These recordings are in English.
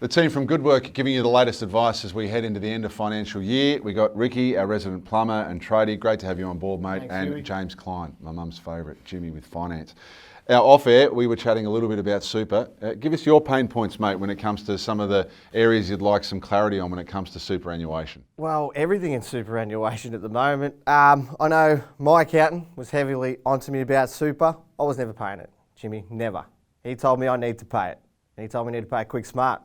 The team from Good Work giving you the latest advice as we head into the end of financial year. We got Ricky, our resident plumber and tradie. Great to have you on board, mate. Thanks, and Huey. James Klein, my mum's favourite, Jimmy with finance. Our off-air, we were chatting a little bit about super. Give us your pain points, mate, when it comes to some of the areas you'd like some clarity on when it comes to superannuation. Well, everything in superannuation at the moment. I know my accountant was heavily onto me about super. I was never paying it, Jimmy, never. He told me I need to pay it. And he told me I need to pay it quick smart.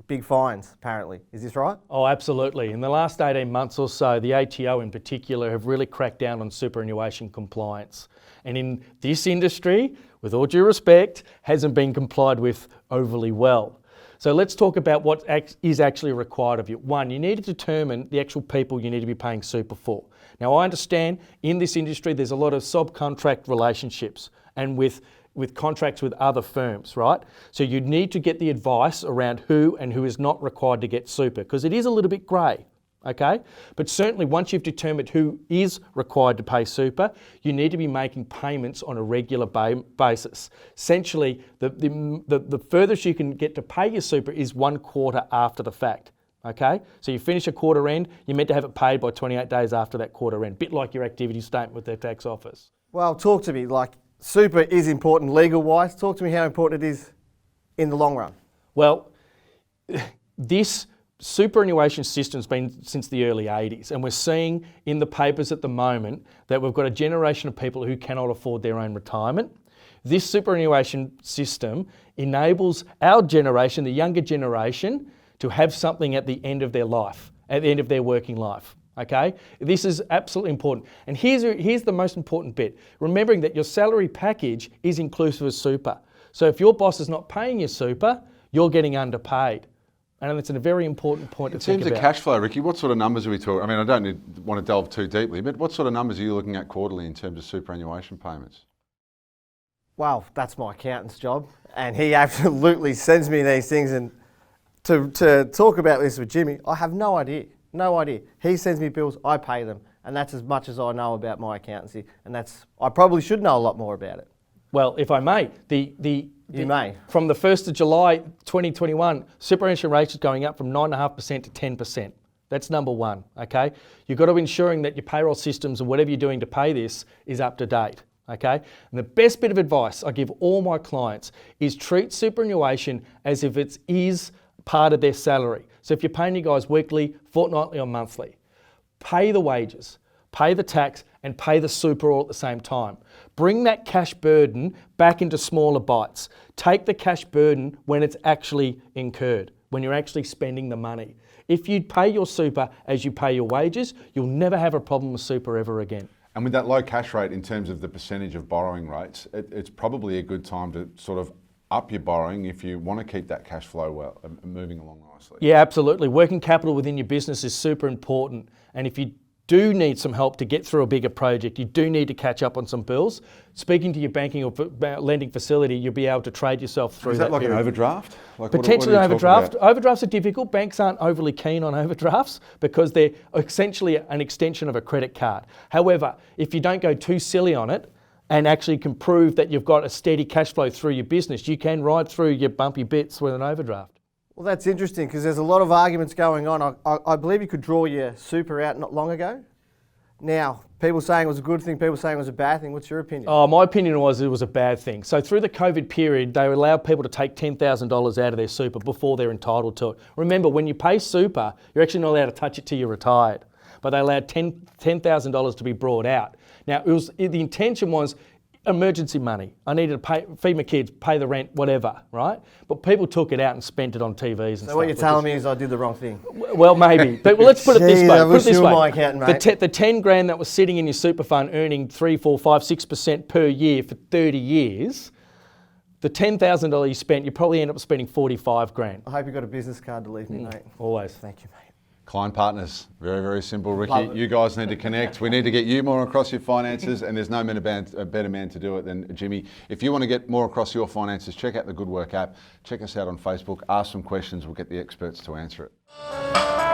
Big fines, apparently. Is this right? Oh, absolutely. In the last 18 months or so, the ATO in particular have really cracked down on superannuation compliance. And in this industry, with all due respect, hasn't been complied with overly well. So let's talk about what is actually required of you. One, you need to determine the actual people you need to be paying super for. Now, I understand in this industry there's a lot of subcontract relationships and with contracts with other firms, right? So you need to get the advice around who and who is not required to get super, because it is a little bit grey, okay? But certainly once you've determined who is required to pay super, you need to be making payments on a regular basis. Essentially, the furthest you can get to pay your super is 1 quarter after the fact. Okay, so you finish a quarter end, you're meant to have it paid by 28 days after that quarter end, bit like your activity statement with their tax office. Well, talk to me. Like, super is important legal-wise. Talk to me how important it is in the long run. Well, this superannuation system's been since the early 80s, and we're seeing in the papers at the moment that we've got a generation of people who cannot afford their own retirement. This superannuation system enables our generation, the younger generation, to have something at the end of their life, at the end of their working life. Okay, this is absolutely important. And here's the most important bit. Remembering that your salary package is inclusive of super. So if your boss is not paying your super, you're getting underpaid. And it's a very important point to think about. In terms of cash flow, Ricky, what sort of numbers are we talking? I mean, I don't want to delve too deeply, but what sort of numbers are you looking at quarterly in terms of superannuation payments? Well, that's my accountant's job. And he absolutely sends me these things. And to talk about this with Jimmy, I have no idea. No idea. He sends me bills, I pay them, and that's as much as I know about my accountancy, and I probably should know a lot more about it. Well, if I may, You may. From the 1st of July 2021, superannuation rates is going up from 9.5% to 10%. That's number one, okay? You've got to be ensuring that your payroll systems and whatever you're doing to pay this is up to date, okay? And the best bit of advice I give all my clients is treat superannuation as if it is part of their salary. So if you're paying your guys weekly, fortnightly or monthly, pay the wages, pay the tax and pay the super all at the same time. Bring that cash burden back into smaller bites. Take the cash burden when it's actually incurred, when you're actually spending the money. If you pay your super as you pay your wages, you'll never have a problem with super ever again. And with that low cash rate in terms of the percentage of borrowing rates, it's probably a good time to sort of up your borrowing if you want to keep that cash flow well moving along nicely. Yeah, absolutely. Working capital within your business is super important. And if you do need some help to get through a bigger project, you do need to catch up on some bills, speaking to your banking or lending facility, you'll be able to trade yourself through that. Is that like period. an overdraft? Like Potentially what an overdraft. Overdrafts are difficult. Banks aren't overly keen on overdrafts because they're essentially an extension of a credit card. However, if you don't go too silly on it, and actually can prove that you've got a steady cash flow through your business, you can ride through your bumpy bits with an overdraft. Well, that's interesting because there's a lot of arguments going on. I believe you could draw your super out not long ago. Now, people saying it was a good thing, people saying it was a bad thing. What's your opinion? Oh, my opinion was it was a bad thing. So through the COVID period, they allowed people to take $10,000 out of their super before they're entitled to it. Remember, when you pay super, you're actually not allowed to touch it till you're retired. But they allowed $10,000 to be brought out. Now, the intention was emergency money. I needed to feed my kids, pay the rent, whatever, right? But people took it out and spent it on TVs and stuff. So what you're telling me is I did the wrong thing? Well, maybe. But let's put it this way. I wish you were my accountant, mate. The 10 grand that was sitting in your super fund earning 3, 4, 5, 6% per year for 30 years, the $10,000 you spent, you probably end up spending 45 grand. I hope you got a business card to leave me, mate. Always. Thank you, mate. Klein Partners, very, very simple, Ricky. You guys need to connect. We need to get you more across your finances, and there's no better man to do it than Jimmy. If you want to get more across your finances, check out the Good Work app. Check us out on Facebook. Ask some questions. We'll get the experts to answer it.